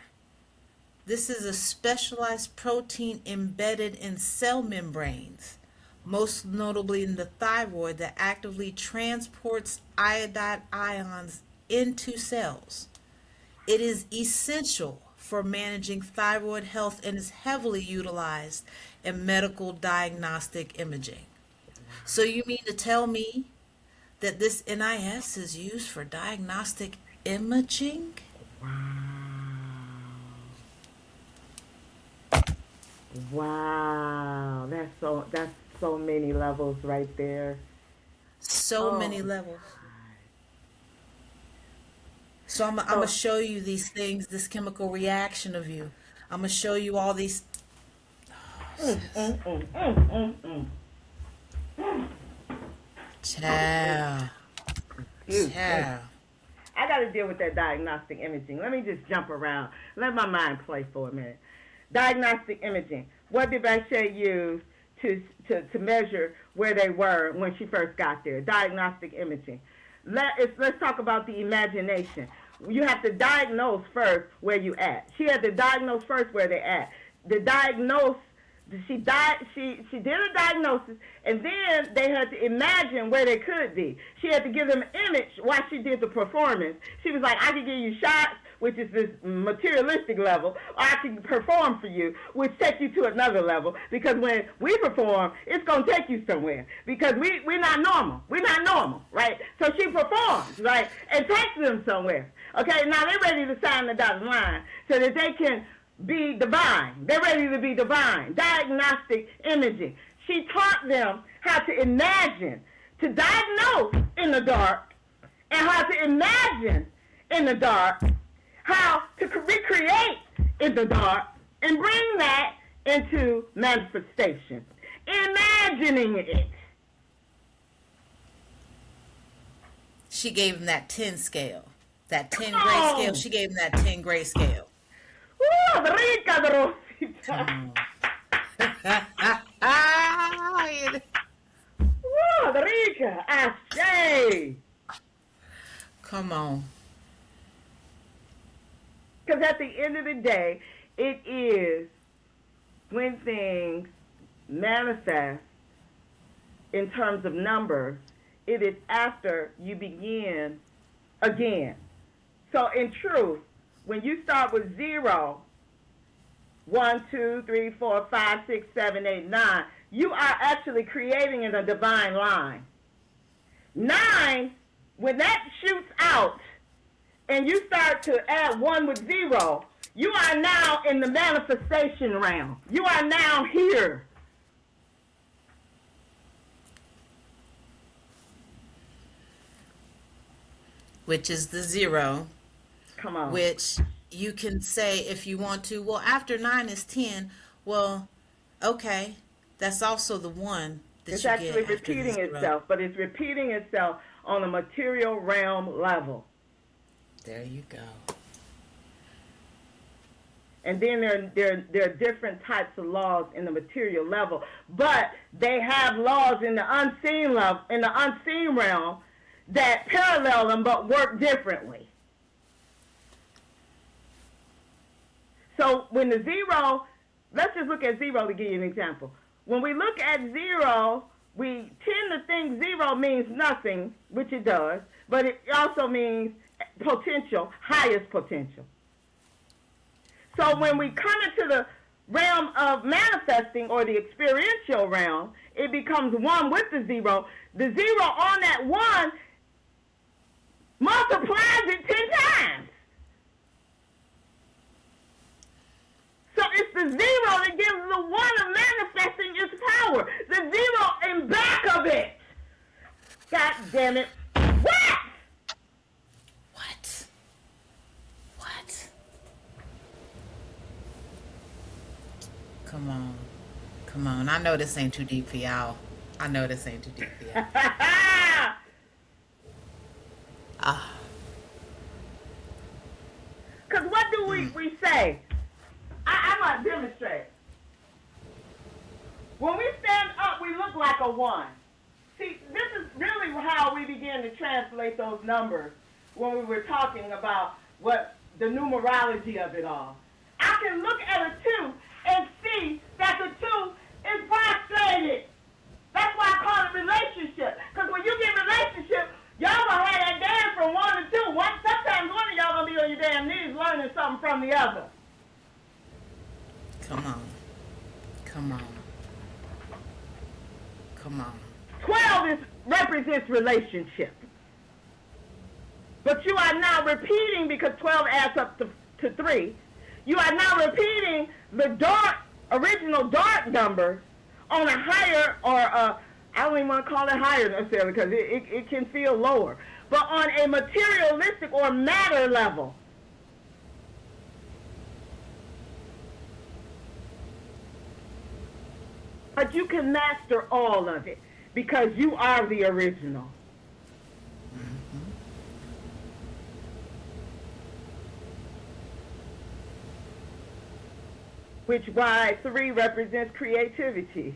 This is a specialized protein embedded in cell membranes, most notably in the thyroid, that actively transports iodide ions into cells. It is essential for managing thyroid health and is heavily utilized in medical diagnostic imaging. So you mean to tell me that this NIS is used for diagnostic imaging? Wow. That's so many levels right there. So many levels. So I'm going to show you these things, this chemical reaction of you. I'm going to show you all these. Child. I got to deal with that diagnostic imaging. Let me just jump around. Let my mind play for a minute. Diagnostic imaging. What did Bache use to measure where they were when she first got there? Diagnostic imaging. let's talk about the imagination. You have to diagnose first where you at. She had to diagnose first where they at. The diagnose, she did a diagnosis, and then they had to imagine where they could be. She had to give them an image while she did the performance. She was like, I can give you shots, which is this materialistic level, or I can perform for you, which takes you to another level. Because when we perform, it's going to take you somewhere. Because we're not normal. We're not normal, right? So she performs, right, and takes them somewhere. Okay, now they're ready to sign the dotted line so that they can be divine. They're ready to be divine. Diagnostic imaging. She taught them how to imagine, to diagnose in the dark, and how to imagine in the dark, how to recreate in the dark, and bring that into manifestation. Imagining it. She gave him that 10 scale. That 10 grade scale. She gave him that 10 grade scale. Ooh, rica, Rosita. Ooh, rica, ashe. Come on. Because at the end of the day, it is when things manifest in terms of numbers, it is after you begin again. So in truth, when you start with 0, 1, 2, 3, 4, 5, 6, 7, 8, 9, you are actually creating in a divine line. 9, when that shoots out and you start to add 1 with 0, you are now in the manifestation realm. You are now here. Which is the 0. Come on. Which you can say if you want to, well, after 9 is 10. Well, okay, that's also the 1 that it's you actually get after repeating the 0. itself, but it's repeating itself on a material realm level. There you go. And then there are different types of laws in the material level, but they have laws in the unseen level, in the unseen realm, that parallel them but work differently. So when the 0, let's just look at 0 to give you an example. When we look at 0, we tend to think 0 means nothing, which it does, but it also means potential, highest potential. So when we come into the realm of manifesting or the experiential realm, it becomes 1 with the 0. The 0 on that 1 multiplies it 10 times. So it's the 0 that gives the 1 of manifesting its power. The 0 in back of it. God damn it. What? What? Come on. Come on. I know this ain't too deep for y'all. I know this ain't too deep for y'all. Because what do we say? I'm going to demonstrate. When we stand up, we look like a 1. See, this is really how we begin to translate those numbers when we were talking about what the numerology of it all. I can look at a 2 and see that the 2 is prostrated. That's why I call it relationship. Because when you get relationship, y'all gonna have that dance from 1 to 2. Sometimes one of y'all gonna be on your damn knees learning something from the other. Come on. Come on. Come on. 12 represents relationship. But you are now repeating, because 12 adds up to 3. You are now repeating the original dark number on a higher, or I don't even want to call it higher necessarily, because it can feel lower, but on a materialistic or matter level. But you can master all of it because you are the original. Mm-hmm. Which why 3 represents creativity.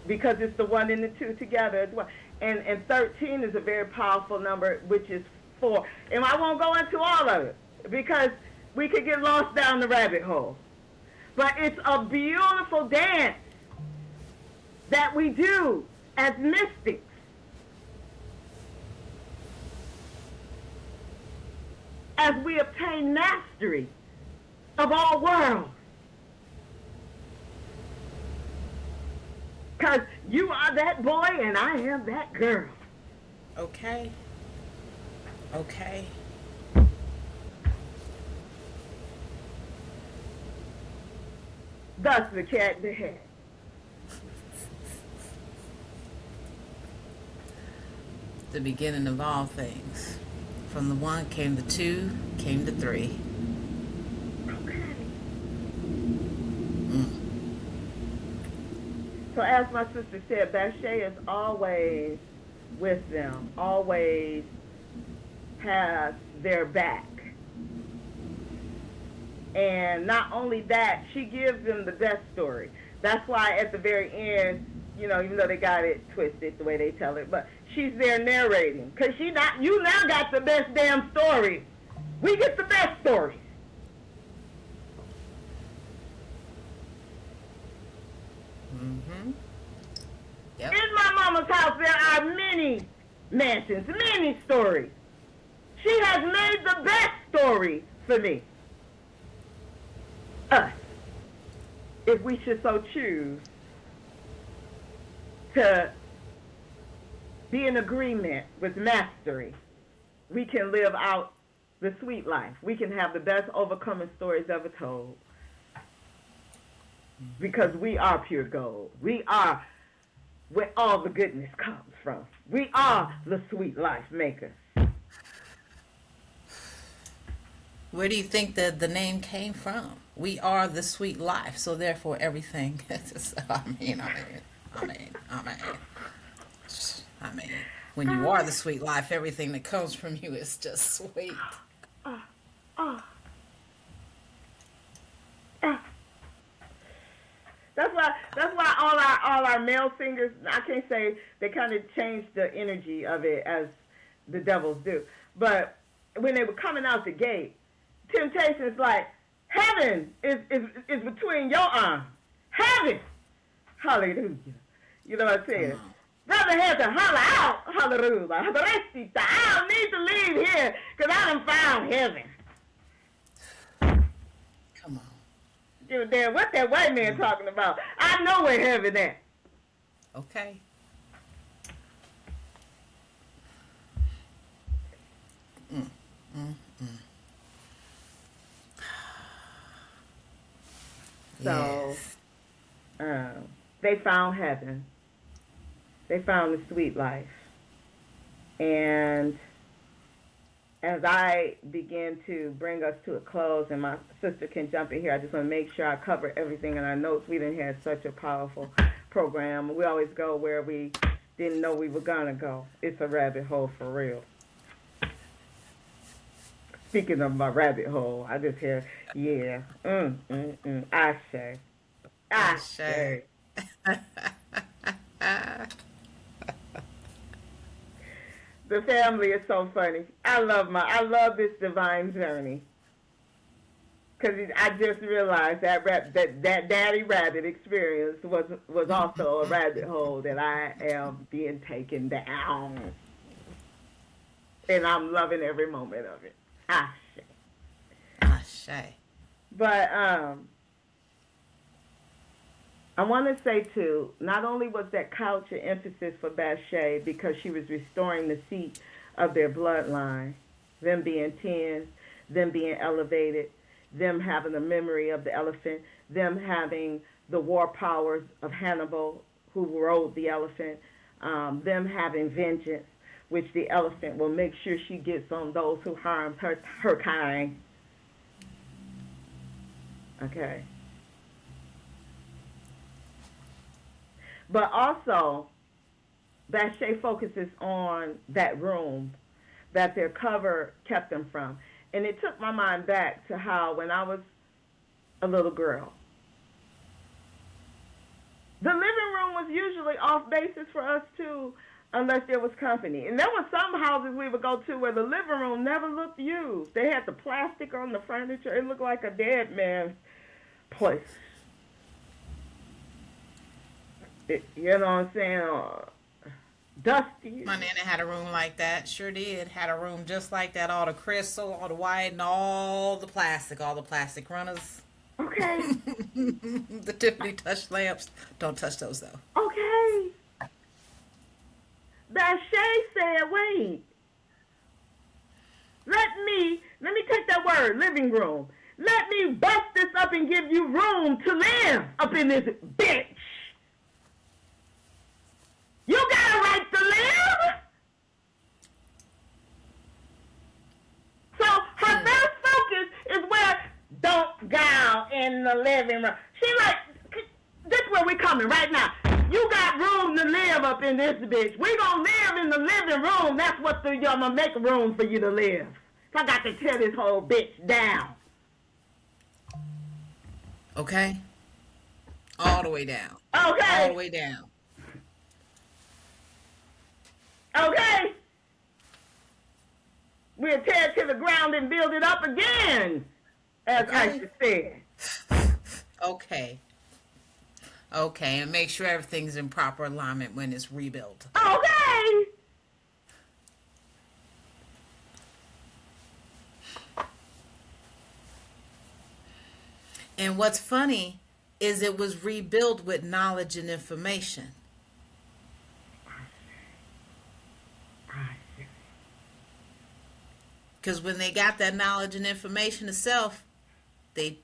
Because it's the 1 and the 2 together as well. And 13 is a very powerful number, which is 4. And I won't go into all of it because we could get lost down the rabbit hole. But it's a beautiful dance that we do as mystics. As we obtain mastery of all worlds. Because you are that boy and I am that girl. Okay. Okay. Thus the cat the head. The beginning of all things. From the 1 came the 2, came the 3. Okay. So as my sister said, Bathshay is always with them, always has their back. And not only that, she gives them the best story. That's why at the very end, you know, even though they got it twisted the way they tell it, but she's there narrating. Because you now got the best damn story. We get the best stories. Mm-hmm. Yep. In my mama's house, there are many mansions, many stories. She has made the best story for me. Us. If we should so choose to be in agreement with mastery, we can live out the sweet life. We can have the best overcoming stories ever told. Because we are pure gold. We are where all the goodness comes from. We are the sweet life makers. Where do you think the name came from? We are the sweet life, so therefore everything. I mean, when you are the sweet life, everything that comes from you is just sweet. That's why all our male singers, I can't say they kind of changed the energy of it as the devils do, but when they were coming out the gate, Temptation's like, heaven is between your arms. Heaven. Hallelujah. You know what I'm saying? Brother had to holler out. Hallelujah. I don't need to leave here because I done found heaven. Come on. You damn, what that white man talking about? I know where heaven at. Okay. So, they found heaven. They found the sweet life. And as I begin to bring us to a close, and my sister can jump in here, I just want to make sure I cover everything in our notes. We didn't have such a powerful program. We always go where we didn't know we were going to go. It's a rabbit hole for real. Speaking of my rabbit hole, I just hear, yeah, I say. The family is so funny. I love this divine journey. Because I just realized that Daddy Rabbit experience was also a rabbit hole that I am being taken down. And I'm loving every moment of it. Ashe. But I want to say, too, not only was that culture emphasis for Bathshay because she was restoring the seat of their bloodline, them being 10, them being elevated, them having the memory of the elephant, them having the war powers of Hannibal, who rode the elephant, them having vengeance, which the elephant will make sure she gets on those who harm her kind. Okay. But also, Bathshay focuses on that room that their cover kept them from. And it took my mind back to how when I was a little girl, the living room was usually off basis for us too. unless there was company. And there were some houses we would go to where the living room never looked used. They had the plastic on the furniture. It looked like a dead man's place. You know what I'm saying? Dusty. My nana had a room like that. Sure did. Had a room just like that. All the crystal, all the white, and all the plastic runners. Okay. The Tiffany touch lamps. Don't touch those though. Okay. That Shay said, wait. Let me take that word, living room. Let me bust this up and give you room to live up in this bitch. You got a right to live. So her best focus is where don't go in the living room. She like, this where we coming right now. You got room to live up in this bitch. We gonna live in the living room. That's what I'm gonna make room for you to live. So I got to tear this whole bitch down. Okay? All the way down. Okay. All the way down. Okay. We'll tear it to the ground and build it up again, as Aisha said. Okay. Okay, and make sure everything's in proper alignment when it's rebuilt. Okay. And what's funny is it was rebuilt with knowledge and information. Because when they got that knowledge and information itself,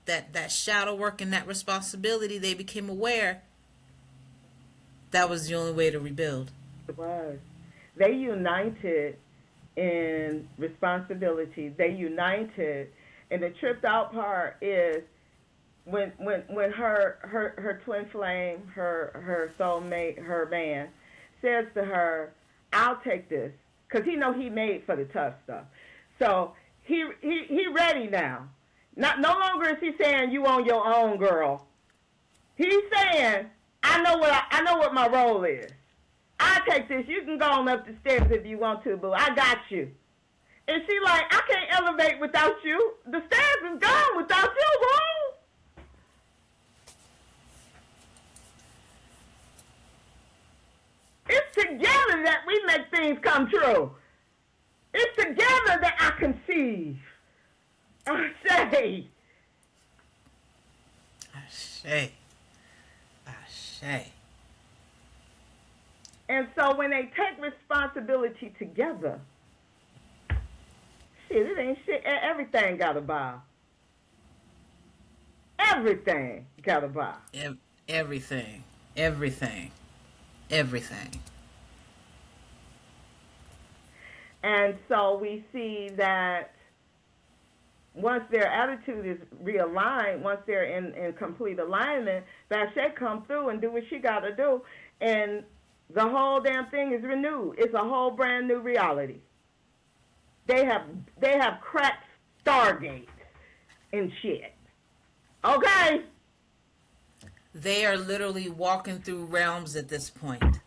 that shadow work and that responsibility, they became aware that was the only way to rebuild. It was. They united in responsibility. They united, and the tripped out part is when her twin flame, her soulmate, her man, says to her, "I'll take this," because he know he made for the tough stuff. So he ready now. No longer is he saying you on your own, girl. He's saying, I know what my role is. I take this. You can go on up the stairs if you want to, boo. I got you. And she like, I can't elevate without you. The stairs is gone without you, boo. It's together that we make things come true. It's together that I conceive. I say. And so when they take responsibility together, shit, it ain't shit. Everything got a bow. Everything got a bow. Everything. And so we see that once their attitude is realigned, once they're in complete alignment, Vashay come through and do what she got to do, and the whole damn thing is renewed. It's a whole brand new reality. They have cracked Stargate and shit. Okay? They are literally walking through realms at this point.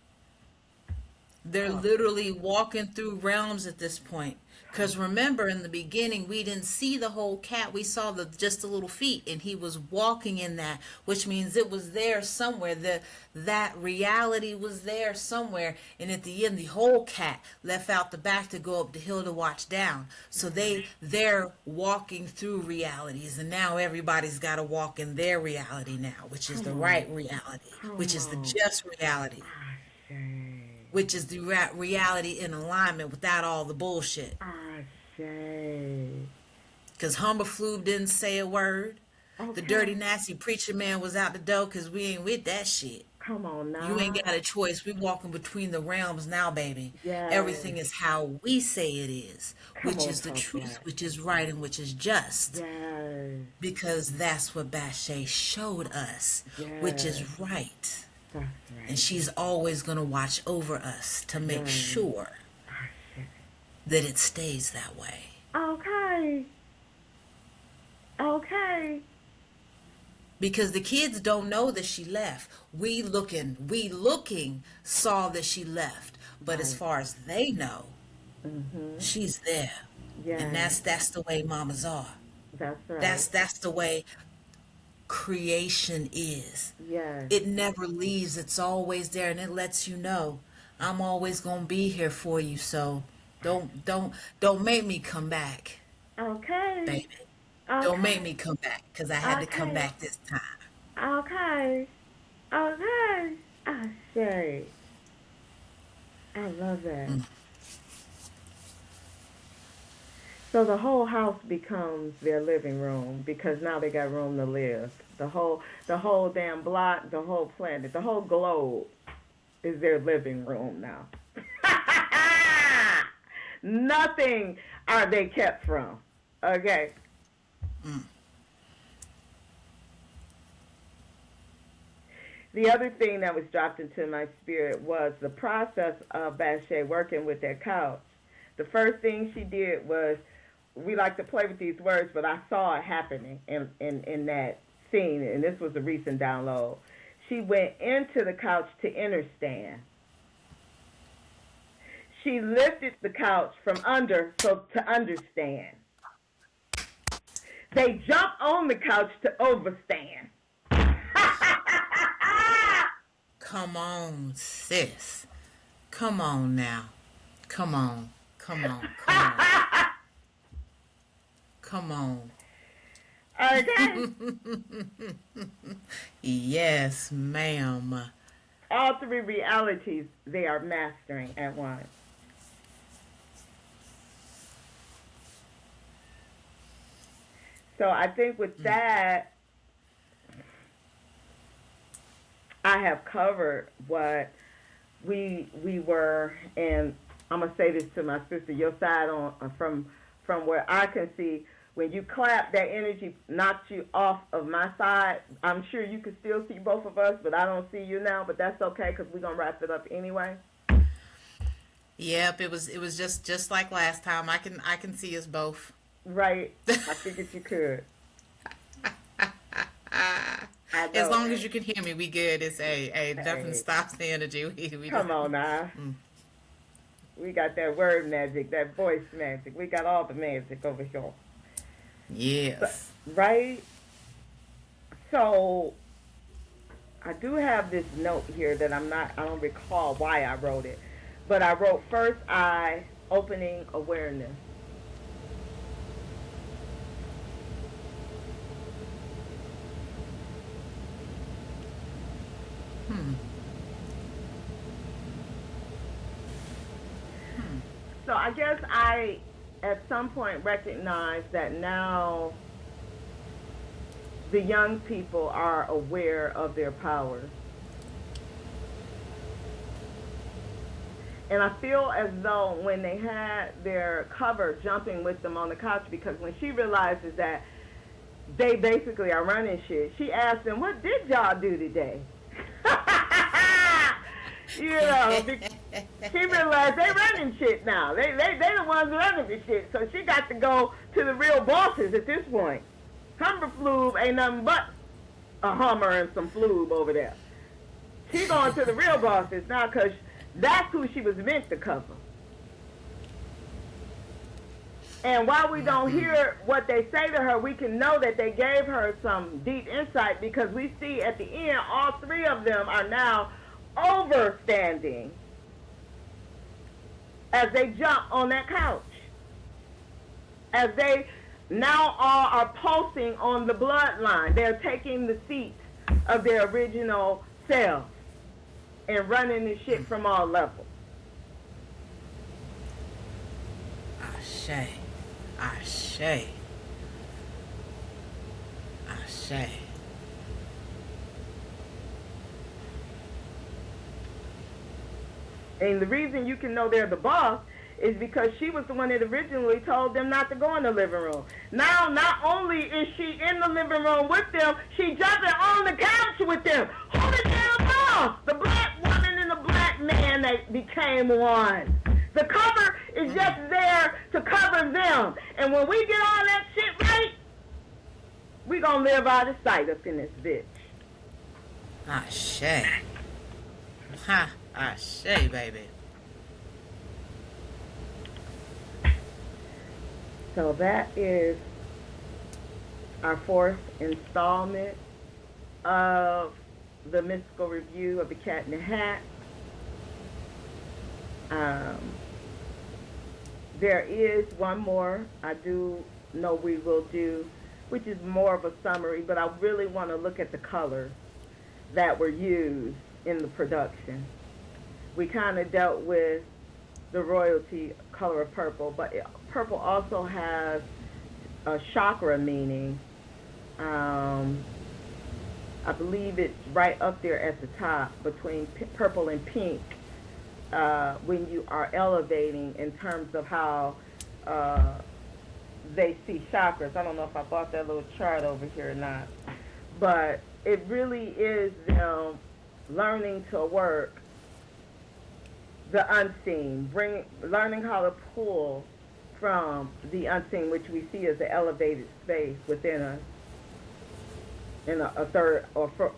They're literally walking through realms at this point. Because remember, in the beginning, we didn't see the whole cat. We saw just the little feet, and he was walking in that, which means it was there somewhere. That reality was there somewhere. And at the end, the whole cat left out the back to go up the hill to watch down. So they're walking through realities, and now everybody's got to walk in their reality now, which is the right reality, which is the just reality. Which is the reality in alignment without all the bullshit. Because Humber Flube didn't say a word. Okay. The dirty, nasty preacher man was out the door because we ain't with that shit. Come on now. You ain't got a choice. We walking between the realms now, baby. Yes. Everything is how we say it is. Which is the truth, which is right, and which is just. Yes. Because that's what Bashay showed us, which is right. Right. And she's always going to watch over us to make sure that it stays that way. Okay. Because the kids don't know that she left. We looking saw that she left. But as far as they know, she's there. Yeah. And that's the way mamas are. That's right. That's the way creation is. Yes. It never leaves. It's always there, and it lets you know I'm always gonna be here for you. So don't make me come back, Okay. baby. Okay. Don't make me come back, because I had to come back this time. Okay. Okay. I say. I love that. So the whole house becomes their living room because now they got room to live. The whole damn block, the whole planet, the whole globe is their living room now. Nothing are they kept from. Okay. The other thing that was dropped into my spirit was the process of Bache working with that couch. The first thing she did was, we like to play with these words, but I saw it happening in that scene, and this was a recent download. She went into the couch to understand. She lifted the couch from under so to understand. They jump on the couch to overstand. Come on, sis. Come on now. Come on. Come on. Come on. Come on. Okay. Yes, ma'am. All three realities they are mastering at once. So I think with that, I have covered what we were, and I'm gonna say this to my sister. Your side on from where I can see, when you clap, that energy knocks you off of my side. I'm sure you can still see both of us, but I don't see you now. But that's okay because we're gonna wrap it up anyway. Yep, it was just like last time. I can see us both. Right. I figured you could. As long as you can hear me, we good. It's nothing stops the energy. We Come on now. We got that word magic, that voice magic. We got all the magic over here. Yes. Right? So I do have this note here that I don't recall why I wrote it. But I wrote first eye, opening awareness. So I guess I, at some point, recognized that now the young people are aware of their powers. And I feel as though when they had their cover jumping with them on the couch, because when she realizes that they basically are running shit, she asked them, "What did y'all do today?" You know, she realized they running shit now. They the ones running the shit. So she got to go to the real bosses at this point. Humber Flube ain't nothing but a Hummer and some Flube over there. She going to the real bosses now because that's who she was meant to cover. And while we don't hear what they say to her, we can know that they gave her some deep insight, because we see at the end all three of them are now overstanding as they jump on that couch. As they now all are pulsing on the bloodline. They're taking the seats of their original selves and running the shit from all levels. Ashe. Ashe. Ashe. And the reason you can know they're the boss is because she was the one that originally told them not to go in the living room. Now, not only is she in the living room with them, she jumping on the couch with them. Who the damn boss? The black woman and the black man that became one. The cover is just there to cover them. And when we get all that shit right, we gonna live out of sight up in this bitch. Ashe. Ha. Ashe, baby. So that is our fourth installment of the mystical review of the Cat in the Hat. There is one more I do know we will do, which is more of a summary, but I really want to look at the colors that were used in the production. We kind of dealt with the royalty color of purple, but purple also has a chakra meaning. I believe it's right up there at the top between purple and pink. When you are elevating in terms of how they see chakras. I don't know if I bought that little chart over here or not, but it really is them learning to work the unseen, learning how to pull from the unseen, which we see as the elevated space within us, in a third,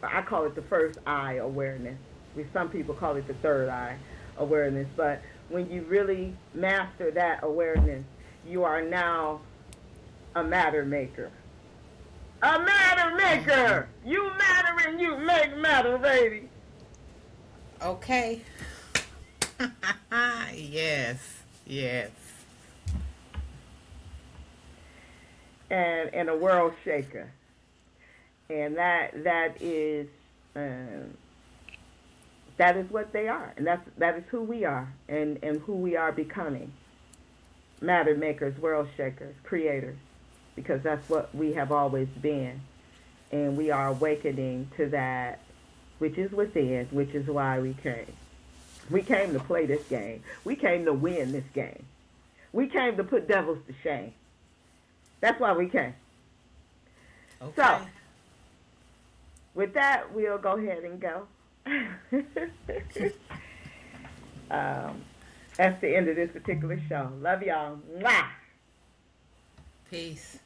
I call it the first eye awareness. Some people call it the third eye awareness, but when you really master that awareness, you are now a matter maker. A matter maker! You matter and you make matter, baby. Okay. Yes, yes. And a world shaker. And that is what they are, and that is who we are, and who we are becoming. Matter makers, world shakers, creators, because that's what we have always been, and we are awakening to that which is within, which is why we came. We came to play this game. We came to win this game. We came to put devils to shame. That's why we came. Okay. So, with that, we'll go ahead and go. That's the end of this particular show. Love y'all. Mwah! Peace.